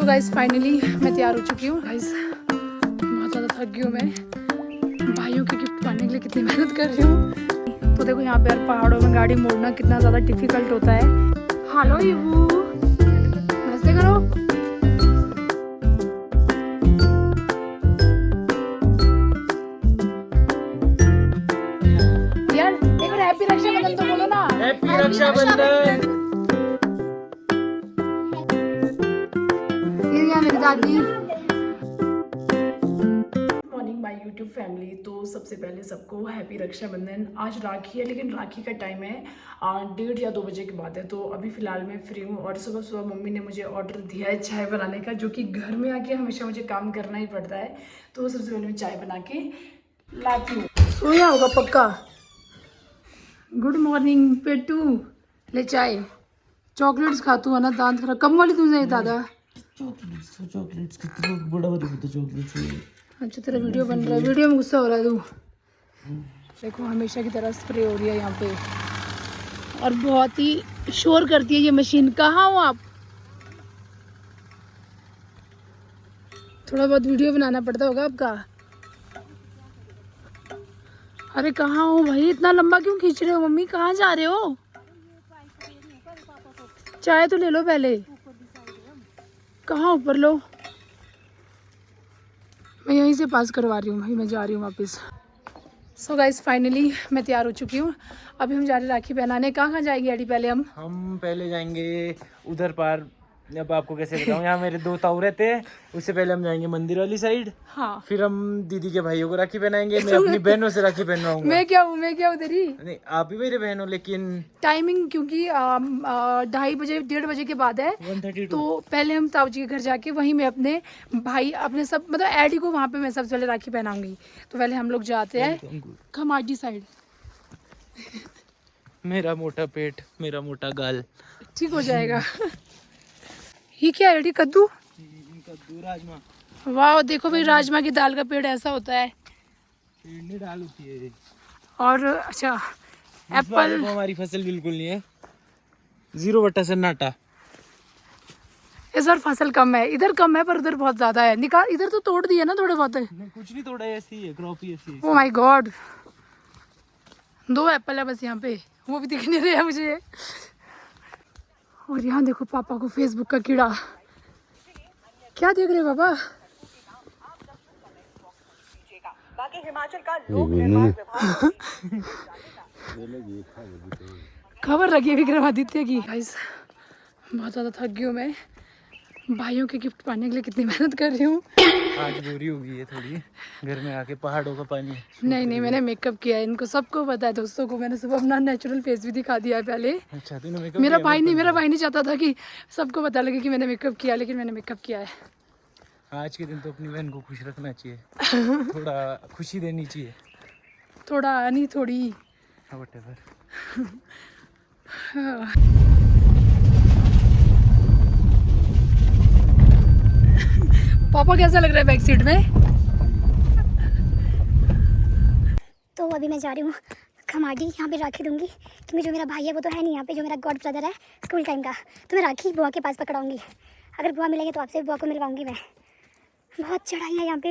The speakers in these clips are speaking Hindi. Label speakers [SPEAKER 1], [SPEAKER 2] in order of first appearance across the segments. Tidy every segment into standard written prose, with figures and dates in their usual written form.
[SPEAKER 1] सो गाइस फाइनली मैं तैयार हो चुकी हूँ। गाइस बहुत ज़्यादा थक गई हूँ मैं। भाइयों के गिफ्ट पाने के लिए कितनी मेहनत कर रही हूँ। तो देखो यहाँ पे यार पहाड़ों में गाड़ी मोड़ना कितना ज़्यादा डिफिकल्ट होता है। हेलो यू, नमस्ते करो। यार एक बार हैप्पी रक्षाबंधन तो बोलो ना।
[SPEAKER 2] हैप्पी रक्षाबंधन।
[SPEAKER 1] मेरी दादी। Morning my YouTube family. तो सबसे पहले सबको हैप्पी रक्षाबंधन। आज राखी है लेकिन राखी का टाइम है 1:30 या 2 बजे के बाद है। तो अभी फ़िलहाल मैं फ्री हूँ और सुबह सुबह मम्मी ने मुझे ऑर्डर दिया है चाय बनाने का, जो कि घर में आके हमेशा मुझे काम करना ही पड़ता है। तो सबसे पहले मैं चाय बना के लाती हूँ। सोया होगा पक्का। गुड मॉर्निंग पेटू, ले चाय। चॉकलेट्स खातू है ना, दांत खराब कम वाली तुझे दादा।
[SPEAKER 2] चॉकलेट्स कितना बड़ा बड़ा चॉकलेट्स।
[SPEAKER 1] अच्छा तेरा वीडियो बन रहा है, वीडियो में गुस्सा हो रहा है तू। देखो हमेशा की तरह स्प्रे हो रही है यहाँ पे और बहुत ही शोर करती है ये मशीन। कहाँ हो आप? थोड़ा बहुत वीडियो बनाना पड़ता होगा आपका। अरे कहाँ हो भाई, इतना लंबा क्यों खींच रहे हो? मम्मी कहाँ जा रहे हो? चाय तो ले लो पहले। कहाँ ऊपर लो, मैं यहीं से पास करवा रही हूँ भाई, मैं जा रही हूँ वापस। सो गाइस फाइनली मैं तैयार हो चुकी हूँ। अभी हम जा रहे हैं राखी पहनाने। कहाँ जाएंगे एडी? पहले हम
[SPEAKER 2] पहले जाएंगे उधर पार। अब आपको कैसे बताऊं, यहाँ मेरे 2 ताऊ रहते हैं। उससे पहले हम जाएंगे मंदिर वाली साइड।
[SPEAKER 1] हाँ।
[SPEAKER 2] फिर हम दीदी के भाइयों को राखी पहनाएंगे। मैं अपनी बहनों से राखी पहनवाऊंगा।
[SPEAKER 1] मैं क्या हूँ तेरी?
[SPEAKER 2] नहीं, आप ही मेरे बहन हो, लेकिन
[SPEAKER 1] टाइमिंग क्योंकि 2:30 बजे 1:30 बजे के बाद है।
[SPEAKER 2] 1:32।
[SPEAKER 1] तो पहले हम ताऊ जी के घर जाके वहीं मैं अपने भाई अपने सब मतलब एडी को वहाँ पे मैं सबसे पहले राखी पहनाऊंगी। तो पहले हम लोग जाते हैं खमाटी साइड।
[SPEAKER 2] मेरा मोटा पेट, मेरा मोटा गाल
[SPEAKER 1] ठीक हो जाएगा। ये क्या है? कद्दू?
[SPEAKER 2] कद्दू राजमा।
[SPEAKER 1] वाह देखो भाई, राजमा की दाल का पेड़ ऐसा होता है।
[SPEAKER 2] पेड़ दाल होती है।
[SPEAKER 1] और अच्छा एप्पल।
[SPEAKER 2] हमारी फसल बिल्कुल नहीं है, 0 सन्नाटा।
[SPEAKER 1] इस बार फसल कम है, इधर कम है पर उधर बहुत ज्यादा है। निकाल, इधर तो तोड़ दिया ना थोड़े बहुत।
[SPEAKER 2] नहीं, कुछ नहीं तोड़ा, ऐसी है, क्रॉप ही ऐसी है।
[SPEAKER 1] ओह माय गॉड, 2 एप्पल है बस यहाँ पे, वो भी दिख नहीं रहे मुझे। और यहाँ देखो पापा को फेसबुक का कीड़ा। क्या देख रहे पापा?
[SPEAKER 3] हिमाचल का लोक निर्माण विभाग
[SPEAKER 1] खबर रखी विक्रमादित्य की। गाइस बहुत ज़्यादा थक गई हूँ मैं। भाइयों के गिफ्ट पाने के लिए कितनी मेहनत कर रही हूँ।
[SPEAKER 2] आज बोरी हो गई है थोड़ी, घर में आके पहाड़ों का पानी।
[SPEAKER 1] नहीं मैंने मेकअप किया है, इनको सबको पता है, दोस्तों को मैंने सुबह अपना नेचुरल फेस भी दिखा दिया है पहले।
[SPEAKER 2] अच्छा, तूने मेकअप
[SPEAKER 1] मेरा
[SPEAKER 2] किया?
[SPEAKER 1] भाई नहीं चाहता था कि सबको पता लगे कि मैंने मेकअप किया, लेकिन मैंने मेकअप किया है।
[SPEAKER 2] आज के दिन तो अपनी बहन को खुश रखना चाहिए। थोड़ा खुशी देनी चाहिए।
[SPEAKER 1] थोड़ा नहीं थोड़ी।
[SPEAKER 2] व्हाटएवर।
[SPEAKER 1] पापा कैसा लग रहा है बैक सीट में?
[SPEAKER 4] तो अभी मैं जा रही हूँ खमाटी, यहाँ पे राखी दूंगी क्योंकि जो मेरा भाई है वो तो है नहीं यहाँ पे, जो मेरा गॉड ब्रदर है स्कूल टाइम का। तो मैं राखी बुआ के पास पकड़ाऊंगी। अगर बुआ मिलेंगे तो आपसे बुआ को मिलवाऊंगी मैं। बहुत चढ़ाई है यहाँ पे।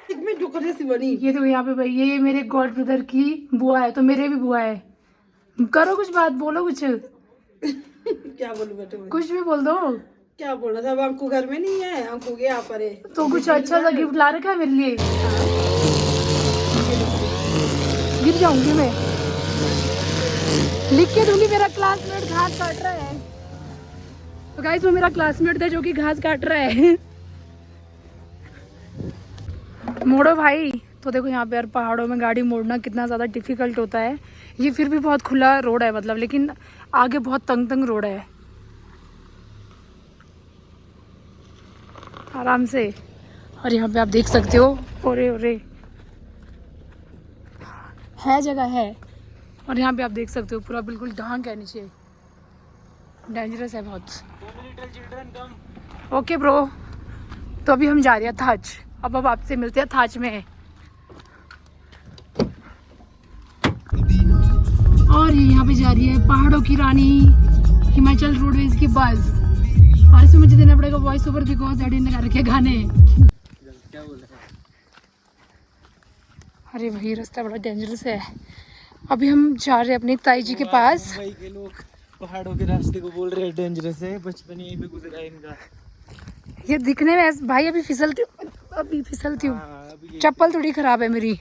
[SPEAKER 1] ये तो यहाँ पे भाई, ये मेरे गॉड ब्रदर की बुआ है, तो मेरे भी बुआ है। करो कुछ बात, बोलो कुछ।
[SPEAKER 5] क्या बोलूं बेटे?
[SPEAKER 1] कुछ भी बोल दो।
[SPEAKER 5] क्या बोलना था? अब अंकु घर में नहीं है, अंकु के यहाँ पर है।
[SPEAKER 1] तो कुछ अच्छा सा गिफ्ट ला रखा है मेरे लिए। गिर जाऊंगी मैं। लिख के दूंगी, मेरा क्लासमेट घास काट रहा है। तो गाइस वो मेरा क्लासमेट था जो कि घास काट रहा है। मोड़ो भाई। तो देखो यहाँ पे यार पहाड़ों में गाड़ी मोड़ना कितना ज़्यादा डिफिकल्ट होता है। ये फिर भी बहुत खुला रोड है मतलब, लेकिन आगे बहुत तंग रोड है। आराम से। और यहाँ पे आप देख सकते हो, ओरे है जगह है। और यहाँ पे आप देख सकते हो पूरा बिल्कुल ढांक है नीचे, डेंजरस है बहुत। ओके ब्रो, तो अभी हम जा रहे हैं थाच। अब आपसे मिलते हैं थाच में। और ये यहाँ पे जा रही है पहाड़ों की रानी हिमाचल रोडवेज की बस। और इसमें मुझे देना पड़ेगा वॉइस ओवर बिकॉज डैडी ने कर रखे गाने।
[SPEAKER 2] क्या बोल रहा है?
[SPEAKER 1] अरे भाई रास्ता बड़ा डेंजरस है। अभी हम जा रहे हैं अपनी ताई जी के पास।
[SPEAKER 2] मुंबई के लोग पहाड़ों के रास्ते को बोल रहे हैं डेंजरस है, बचपन यहीं पे गुजरा है इनका।
[SPEAKER 1] ये दिखने में भाई अभी फिसलती हूँ,
[SPEAKER 2] हाँ, अभी ये-
[SPEAKER 1] चप्पल थोड़ी खराब है मेरी।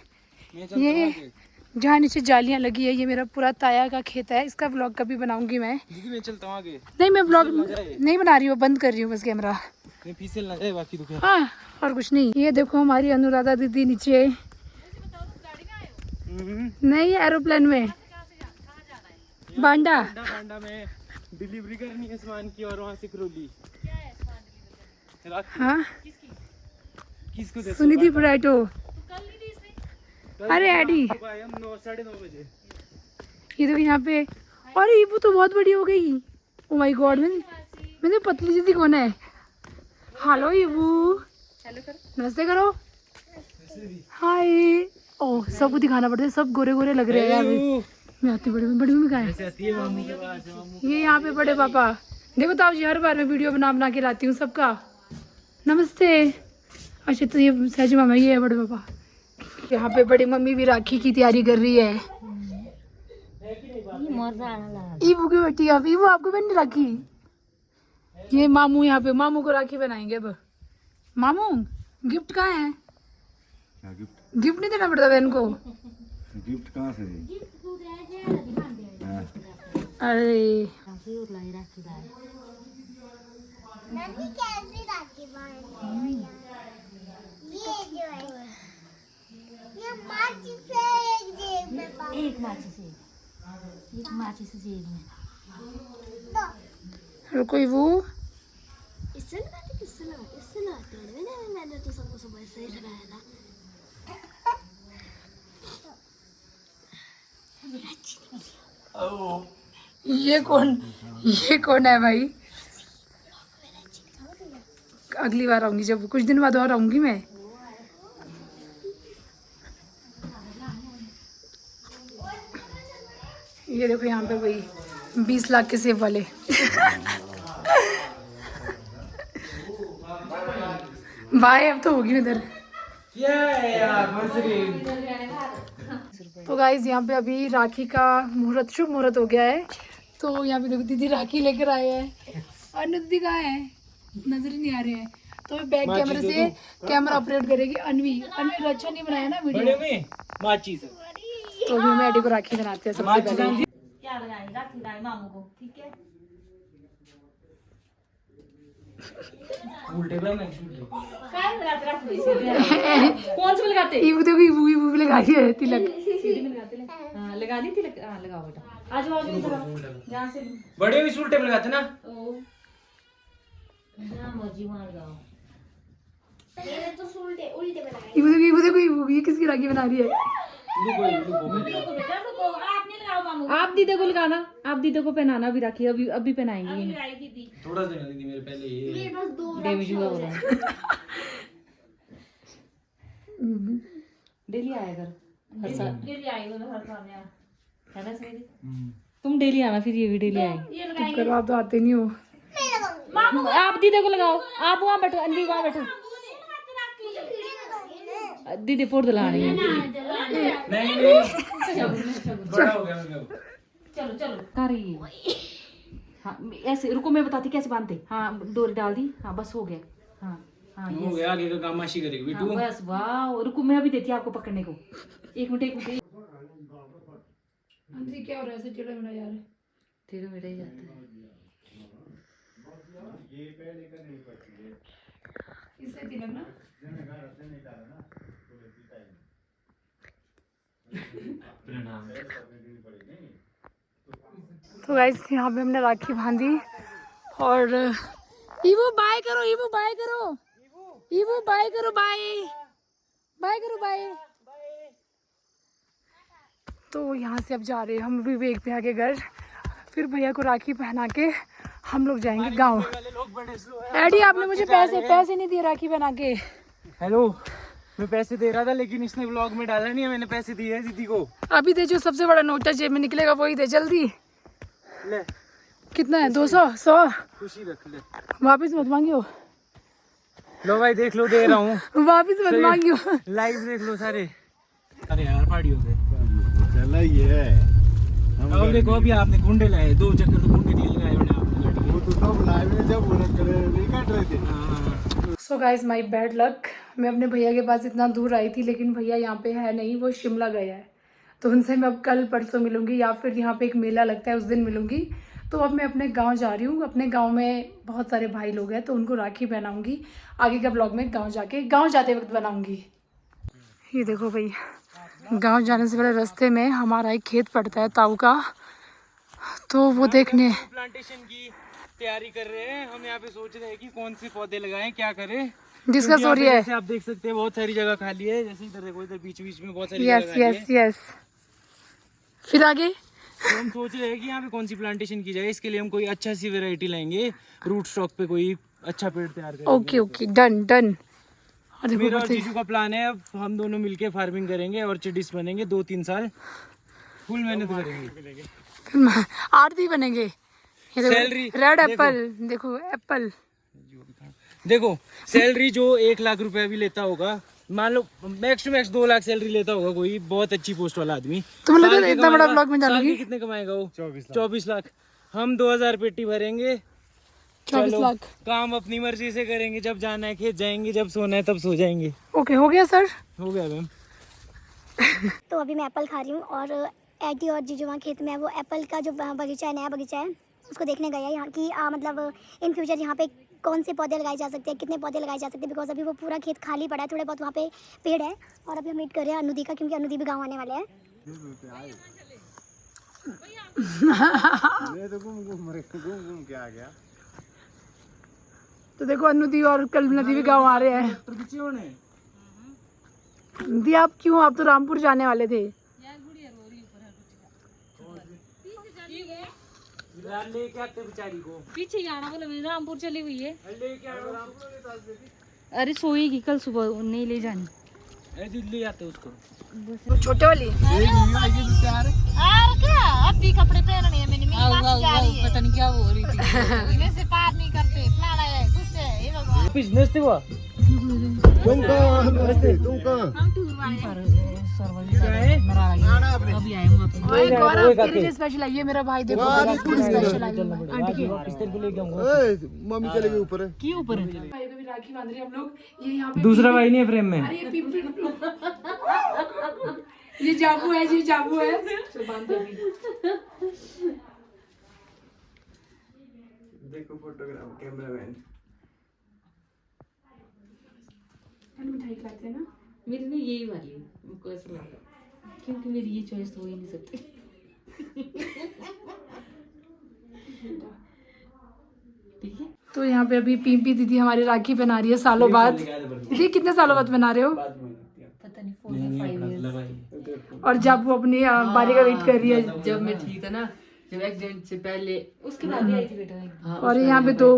[SPEAKER 2] मैं चलता
[SPEAKER 1] ये
[SPEAKER 2] हूँ आगे।
[SPEAKER 1] जहाँ नीचे जालियाँ लगी है, ये मेरा पूरा ताया का खेत है। इसका व्लॉग कभी बनाऊंगी मैं।
[SPEAKER 2] दीदी मैं चलता हूँ आगे,
[SPEAKER 1] नहीं मैं व्लॉग
[SPEAKER 2] फिसल ना जाए।
[SPEAKER 1] नहीं बना रही हूँ, बंद कर रही हूँ बस कैमरा।
[SPEAKER 2] नहीं फिसल ना जाए बाकी तो क्या।
[SPEAKER 1] हाँ और कुछ नहीं। ये देखो हमारी अनुराधा दीदी नीचे, नहीं एरोप्लेन में बांडा।
[SPEAKER 2] बांडा में डिलीवरी करनी है सामान की और वहाँ से करौली।
[SPEAKER 1] हाँ
[SPEAKER 2] किसको दे?
[SPEAKER 1] सुनिधि पराठो। अरे एडी
[SPEAKER 2] हम 9:30 बजे।
[SPEAKER 1] ये देखो यहाँ पे। अरे ये तो बहुत बड़ी हो गई। ओ माय गॉड, मैंने पतली जैसी कौन है। हेलो ईबू, नमस्ते करो। हाय। ओह सबको दिखाना पड़ता है, सब गोरे गोरे लग रहे हैं यार। मैं आती बड़ी मम्मी कहाँ है?
[SPEAKER 2] आती है मामू के पास, मामू।
[SPEAKER 1] ये यहाँ पे बड़े पापा। देखो ताऊ जी हर बार मैं वीडियो बना के लाती हूँ सबका। नमस्ते। अच्छा तो ये सहजू मामा, ये है बड़े पापा। यहाँ पे बड़ी मम्मी भी राखी की तैयारी कर रही है। ईबू की बेटी, अब ईबू आपको बहन राखी। ये मामू यहाँ पे, मामू को राखी बनाएंगे अब। मामू गिफ्ट कहाँ है? गिफ्ट नहीं देना पड़ता बहन को?
[SPEAKER 6] गिफ्ट कहाँ से?
[SPEAKER 1] अरे रुको ईबू। ये कौन है भाई? अगली बार आऊंगी, जब कुछ दिन बाद और आऊंगी मैं। ये देखो यहाँ पे भाई 20 लाख के सेब वाले। भाई अब तो होगी उधर। तो गाइज यहाँ पे अभी राखी का मुहूर्त, शुभ मुहूर्त हो गया है। तो यहाँ पे देखो दीदी राखी लेकर आए हैं। और दीदी कहाँ है? नजर ही नहीं आ रहे हैं। तो बैक कैमरे से कैमरा ऑपरेट करेगी अनवी। अनवी अच्छा नहीं बनाया ना वीडियो में।
[SPEAKER 2] माची से
[SPEAKER 1] तो अभी मैं एडी को राखी बनाते हैं सबसे पहले।
[SPEAKER 7] क्या लगाएंगे राखी लगाए मामू को, ठीक है?
[SPEAKER 2] उल्टे पे ना
[SPEAKER 7] क्या लगाते राखी कौन से लगाते?
[SPEAKER 1] ईबू देखो, ईबू भी लगाई है तिलक।
[SPEAKER 7] हाँ लगा दी तिलक। हाँ लगाओ बेटा, आज जहाँ से
[SPEAKER 2] बड़े भी उल्टे पे लगाते ना।
[SPEAKER 7] जहाँ मर्जी वहाँ लगाओ।
[SPEAKER 1] ईबू देखो ईबू भी किसकी राखी बना रही है।
[SPEAKER 7] रुको बेटा रुको, आप नहीं लगाओ मामू।
[SPEAKER 1] आप दीदी को लगाना, आप दीदी को पहनाना भी राखी। अभी पहनाएंगे।
[SPEAKER 7] लगाई दीदी
[SPEAKER 2] थोड़ा सा दीदी मेरे पहले ये
[SPEAKER 7] डेविड हुआ बोला डेली आया कर, हर साल डेली आएगा हर साल यार, है ना सही? तुम डेली आना, फिर ये भी डेली आएगी। ये लगाएंगे।
[SPEAKER 1] करो, आप तो आते नहीं हो।
[SPEAKER 7] आप दीदी को लगाओ, आप वहाँ बैठो, अंधी वहाँ बैठो। दीदी पोड़ दिलानी है।
[SPEAKER 2] नहीं बड़ा हो गया मतलब।
[SPEAKER 7] चलो चलो कर रही है। हाँ ऐसे रुको, मैं बताती कैसे बांधते। हाँ डोरी डाल दी। हाँ बस हो गया। हाँ हाँ
[SPEAKER 2] हो गया, आगे का काम माशी करेगी
[SPEAKER 7] हाँ, बस वाह। रुको मैं अभी देती आपको पकड़ने को। एक मिनट।
[SPEAKER 1] अंधी क्या हो रहा है? ऐसे टेढ़ा मेढ़ा यार,
[SPEAKER 7] टेढ़ा मेढ़ा ही जाता है।
[SPEAKER 1] इससे तिलक ना। तो गाइस यहाँ पे हमने राखी बांधी और ईबू बाय करो, ईबू बाय करो, ईबू बाय करो, बाय बाय करो, बाय। तो यहाँ से अब जा रहे हैं हम विवेक भैया के घर। फिर भैया को राखी पहना के हम लोग जाएंगे गांव। एडी आपने मुझे पैसे नहीं दिए राखी पहना के।
[SPEAKER 2] हेलो, मैं पैसे दे रहा था लेकिन इसने व्लॉग में डाला नहीं है। मैंने पैसे दिए हैं दीदी को।
[SPEAKER 1] अभी दे, जो सबसे बड़ा नोट जेब में निकलेगा वही दे जल्दी।
[SPEAKER 2] ले
[SPEAKER 1] कितना है? 200 100
[SPEAKER 2] खुशी रख ले।
[SPEAKER 1] वापिस मत मांगियो।
[SPEAKER 2] लो भाई देख लो, दे रहा हूँ।
[SPEAKER 1] वापिस मत मांगियो।
[SPEAKER 2] लाइव देख लो सारे। अरे यार पार्टी हो गए।
[SPEAKER 6] चला ही है।
[SPEAKER 2] अब देखो अभी आपने गुंडे लाए, 2 चक्कर तो गुंडे नहीं लगाए होने आपने।
[SPEAKER 6] वो तो सब लाइव में जब वो करे नहीं काट रहे थे।
[SPEAKER 1] So guys my bad luck, मैं अपने भैया के पास इतना दूर आई थी लेकिन भैया यहाँ पे है नहीं, वो शिमला गया है। तो उनसे मैं अब कल परसों मिलूंगी या फिर यहाँ पे एक मेला लगता है उस दिन मिलूंगी। तो अब मैं अपने गांव जा रही हूँ। अपने गांव में बहुत सारे भाई लोग हैं तो उनको राखी पहनाऊंगी। आगे का ब्लॉग में गांव जाते वक्त बनाऊंगी। ये देखो भाई, गांव जाने से पहले रास्ते में हमारा एक खेत पड़ता है ताऊ का, तो वो देखने
[SPEAKER 2] प्लांटेशन की तैयारी कर रहे हैं। हम यहाँ पे सोच रहे हैं कि कौन से पौधे लगाएं, क्या करें।
[SPEAKER 1] डिस्कस हो रही है।
[SPEAKER 2] जैसे आप देख सकते हैं बहुत सारी जगह खाली है, जैसे इधर देखो, इधर बीच बीच में बहुत सारी
[SPEAKER 1] यस
[SPEAKER 2] जगह खाली
[SPEAKER 1] यस
[SPEAKER 2] है।
[SPEAKER 1] यस। फिर आगे
[SPEAKER 2] तो हम सोच रहे हैं कि यहाँ पे कौन सी प्लांटेशन की जाए। इसके लिए हम कोई अच्छा सी वेराइटी लाएंगे, रूट स्टॉक पे कोई अच्छा पेड़ तैयार करेंगे।
[SPEAKER 1] Okay okay, done done. और देखो
[SPEAKER 2] मेरा और जीजू का प्लान है, अब हम दोनों मिलके फार्मिंग करेंगे और चिडिस बनेंगे। 2-3 साल फुल मेहनत करेंगे।
[SPEAKER 1] आरती बनेंगे। ये देखो,
[SPEAKER 2] सैलरी
[SPEAKER 1] रेड एप्पल, देखो एप्पल।
[SPEAKER 2] देखो सैलरी जो 1 लाख रुपए भी लेता होगा, मान लो max two max 2 lakh salary लेता होगा कोई बहुत अच्छी पोस्ट वाला आदमी।
[SPEAKER 1] तुम लोग
[SPEAKER 2] साल के
[SPEAKER 1] इतना बड़ा
[SPEAKER 2] कमाएगा-
[SPEAKER 1] ब्लॉग में
[SPEAKER 2] साल
[SPEAKER 1] डालोगी?
[SPEAKER 2] के कितने कमाएगा वो? 24 लाख। हम 2000 पेटी भरेंगे।
[SPEAKER 1] 24
[SPEAKER 2] चलो,
[SPEAKER 1] लाख।
[SPEAKER 2] काम अपनी मर्जी से करेंगे, जब जाना है खेत जाएंगे, जब सोना है तब सो जाएंगे।
[SPEAKER 1] ओके, हो गया सर।
[SPEAKER 2] हो गया मैम।
[SPEAKER 4] तो अभी मैं एप्पल खा रही हूँ और एटी और जीजू वहाँ खेत में है। वो एप्पल का जो बगीचा है, नया बगीचा है, उसको देखने गया है यहाँ की मतलब इन फ्यूचर यहाँ पे कौन से पौधे लगाए जा सकते हैं, कितने पौधे लगाए जा सकते हैं। बिकॉज अभी वो पूरा खेत खाली पड़ा है, थोड़े बहुत वहाँ पे पेड़ है। और अभी हम मीट कर रहे हैं अनुदी का, क्योंकि अनुदी भी गाँव आने वाले हैं।
[SPEAKER 6] ये तो घूम के आ गया।
[SPEAKER 1] तो देखो अनुदी और कल नदी भी गाँव आ रहे हैं। दी आप क्यों, आप तो रामपुर जाने वाले थे।
[SPEAKER 2] लेके आते बेचारी को।
[SPEAKER 7] पीछे ही आना बोले, मेरी रामपुर चली हुई है।
[SPEAKER 2] लेके आओ।
[SPEAKER 7] अरे सोएगी कल सुबह, नहीं ले जानी।
[SPEAKER 2] ले आते उसको।
[SPEAKER 1] छोटे वाली
[SPEAKER 3] अभी कपड़े पहनने हैं, मैंने मेरी बात जा रही है।
[SPEAKER 7] पता नहीं क्या हो रही थी।
[SPEAKER 3] मैं से पार नहीं करते, फलाना है, कुछ है, ये भगवान।
[SPEAKER 2] बिजनेस थे वो।
[SPEAKER 6] तुम कहाँ?
[SPEAKER 3] हम टूर वाले
[SPEAKER 7] अभी आए वहाँ पे।
[SPEAKER 1] ओए गौरव, तेरे लिए स्पेशल है ये मेरा भाई। देखो स्पेशल आई है आंटी की।
[SPEAKER 6] मम्मी चले गई ऊपर।
[SPEAKER 7] की ऊपर है।
[SPEAKER 1] भाई को भी राखी बांध रहे हैं हम लोग। ये यहाँ पे
[SPEAKER 2] दूसरा भाई नहीं है फ्रेम में।
[SPEAKER 1] अरे ये पीपी ये जाबू है, ये जाबू है। चल बांध दे अभी।
[SPEAKER 2] देखो फोटोग्राफ कैमरामैन।
[SPEAKER 1] मिठाई खाते हैं ना।
[SPEAKER 7] मेरी ना यही वाली है, मुझको ऐसा लगा, क्योंकि मेरी ये चॉइस तो हो ही नहीं सकती। ठीक है।
[SPEAKER 1] तो यहाँ पे अभी पीपी दीदी हमारी राखी पहना रही है सालों बाद। दीदी कितने सालों बाद बना रहे हो?
[SPEAKER 7] पता नहीं 4 या 5 इयर्स।
[SPEAKER 1] और जब वो अपनी बारी का वेट कर रही है।
[SPEAKER 8] जब मैं ठीक था ना, जब एक्सीडेंट से पहले,
[SPEAKER 7] उसके बाद ही आई थी बेटा।
[SPEAKER 8] हाँ,
[SPEAKER 1] और यहाँ पे 2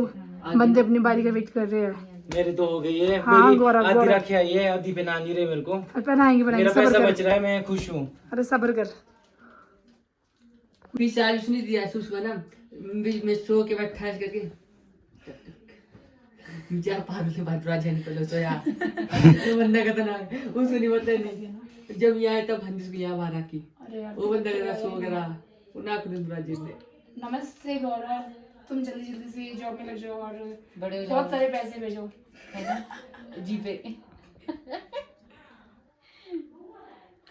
[SPEAKER 1] बंदे अपनी बारी का वेट कर रहे हैं।
[SPEAKER 2] मेरी तो हो गई है।
[SPEAKER 1] हाँ,
[SPEAKER 2] मेरी
[SPEAKER 1] गौरव,
[SPEAKER 2] आधी
[SPEAKER 1] गौरव।
[SPEAKER 2] राखी आई है, आधी पहना नहीं रहे मेरे को।
[SPEAKER 1] और पहनाएंगे
[SPEAKER 2] मेरा
[SPEAKER 1] सब्र
[SPEAKER 2] पैसा
[SPEAKER 1] कर।
[SPEAKER 2] बच रहा है, मैं खुश हूँ।
[SPEAKER 1] अरे सब्र कर।
[SPEAKER 8] बीच आयुष नहीं दिया सुषमा ना, बीच में सो के बैठ ठहर करके जा पागल के बाद राजा निकलो सो यार। वो बंदा कहता ना, उसको नहीं पता नहीं। जब यहाँ आया तब हंस को यहाँ मारा की, वो बंदा कहता सो गया, वो ना खुद राजेश ने।
[SPEAKER 1] नमस्ते गौरव, तुम जल्दी जल्दी से जॉब में लग जाओ और
[SPEAKER 8] बड़े हो
[SPEAKER 1] बहुत सारे पैसे भेजो।
[SPEAKER 8] जी पे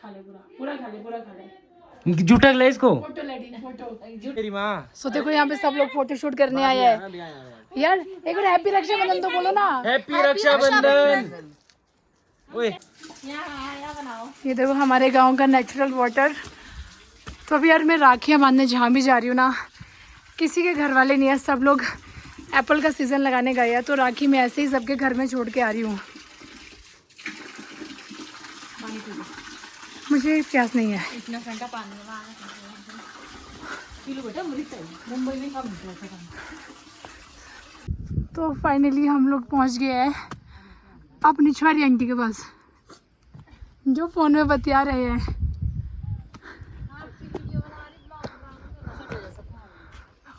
[SPEAKER 1] खा ले पूरा खा ले, पूरा खा ले।
[SPEAKER 2] झूठा ले इसको।
[SPEAKER 1] Photo lady photo.
[SPEAKER 2] मेरी माँ।
[SPEAKER 1] सो देखो यहाँ पे सब लोग फोटो शूट करने आए हैं। यार एक बार हैप्पी रक्षाबंधन तो बोलो ना।
[SPEAKER 2] हैप्पी रक्षाबंधन। ओए
[SPEAKER 1] ये देखो हमारे गांव का नेचुरल वाटर। तो अभी यार मैं राखियाँ बांधने जहाँ भी जा रही हूँ ना, किसी के घर वाले नहीं है, सब लोग एप्पल का सीज़न लगाने गए हैं। तो राखी मैं ऐसे ही सबके घर में छोड़ के आ रही हूँ। मुझे प्यास नहीं है।
[SPEAKER 7] इतना ठंडा पानी पी लो बेटा, मुंबई में कम मिलता है।
[SPEAKER 1] तो फाइनली हम लोग पहुँच गए हैं अपनी छुआरी आंटी के पास, जो फ़ोन में बतिया रहे हैं।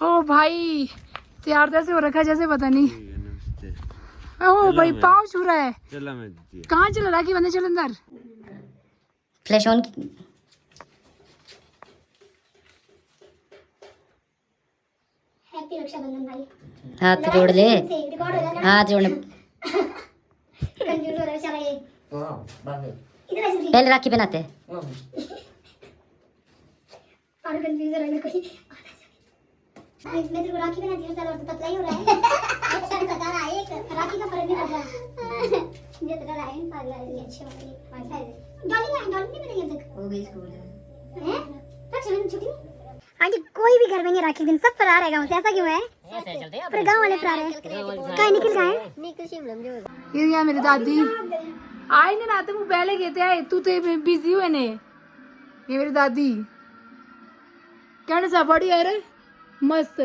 [SPEAKER 1] ओ भाई, तैयार जैसे हो रखा है जैसे पता नहीं। ओ भाई पाँव छू रहा है।
[SPEAKER 2] चला मैं दीजिए।
[SPEAKER 1] कहाँ चला राखी बंधे? चल अंदर।
[SPEAKER 4] Flash on. हैप्पी रक्षाबंधन भाई। हाथ जोड़ ले। हाथ जोड़ने कंफ्यूज हो रहा है बेचारा ये। पहले राखी पहनाते हैं। और कंफ्यूज हो रहा है कोई। मैं तेरे को राखी पहनाती हूँ साल, और तो पतला ही हो रहा है। अच्छा बता रहा है, एक राखी का फर्क नहीं पड़ रहा। ये तो लाइन पागल है, ये अच्छे वाले वाईफाई डॉली नहीं बनाई अब तक। हो गई स्कूल है रक्षाबंधन छुट्टी। आंटी कोई भी घर में नहीं राखी दिन, सब फरार है गाँव से। ऐसा क्यों है? पर गाँव वाले फरार है, कहीं निकल गए।
[SPEAKER 1] ये क्या मेरी दादी आई ने ना, तो पहले कहते आए तू तो बिजी हुए ने। ये मेरी दादी कहने सा बड़ी है रे मस्त।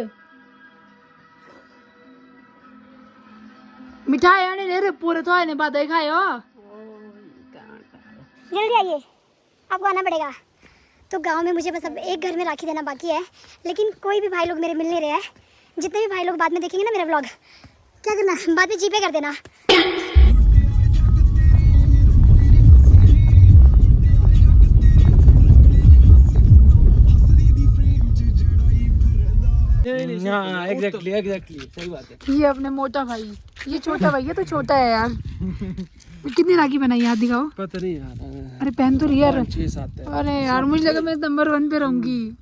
[SPEAKER 1] मिठाई आने दे रे पूरे तो आने बाद खायो।
[SPEAKER 4] जल्दी आइए, आपको आना पड़ेगा। तो गांव में मुझे बस अब एक घर में राखी देना बाकी है, लेकिन कोई भी भाई लोग मेरे मिल नहीं रहे हैं। जितने भी भाई लोग बाद में देखेंगे ना मेरा व्लॉग, क्या करना बाद में जीपे कर देना।
[SPEAKER 2] हाँ एग्जैक्टली सही बात है।
[SPEAKER 1] ये अपने मोटा भाई, ये छोटा भाई है तो छोटा है यार। कितनी राखी बनाई याद दिखाओ।
[SPEAKER 2] पता नहीं यार।
[SPEAKER 1] अरे पहन तो रही यार।
[SPEAKER 2] 6-7 है।
[SPEAKER 1] अरे यार मुझे लगा मैं नंबर 1 पे रहूंगी।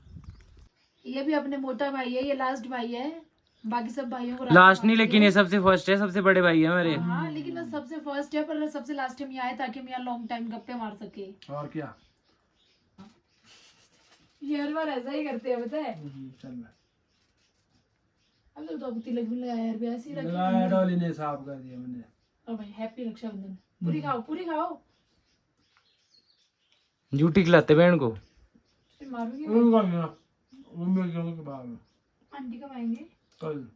[SPEAKER 1] ये भी अपने मोटा भाई है, ये लास्ट भाई है। बाकी सब भाइयों को
[SPEAKER 2] लास्ट नहीं, लेकिन ये सबसे फर्स्ट है, सबसे बड़े भाई है मेरे।
[SPEAKER 1] हाँ लेकिन वो सबसे फर्स्ट है, पर सबसे लास्ट टाइम यहाँ आए ताकि हम यहाँ लॉन्ग टाइम गप्पे मार सके।
[SPEAKER 6] और क्या?
[SPEAKER 1] ये हर बार ऐसा ही करते हैं, पता है।
[SPEAKER 6] चल
[SPEAKER 1] अब तो तिलक भी लगाया यार, भी ऐसी रखी।
[SPEAKER 6] लगाया, डॉली ने साफ कर दिया मैंने।
[SPEAKER 1] और भाई हैप्पी रक्षाबंधन। पूरी खाओ पूरी खाओ।
[SPEAKER 2] जूठी खिलाते बहन को।
[SPEAKER 1] फिर मारूंगी
[SPEAKER 6] वो मिल जाऊंगे के बाद में।
[SPEAKER 1] आंटी कब आएंगे?
[SPEAKER 6] कल।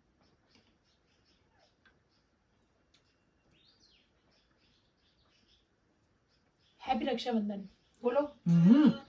[SPEAKER 1] हैप्पी रक्षाबंधन बोलो।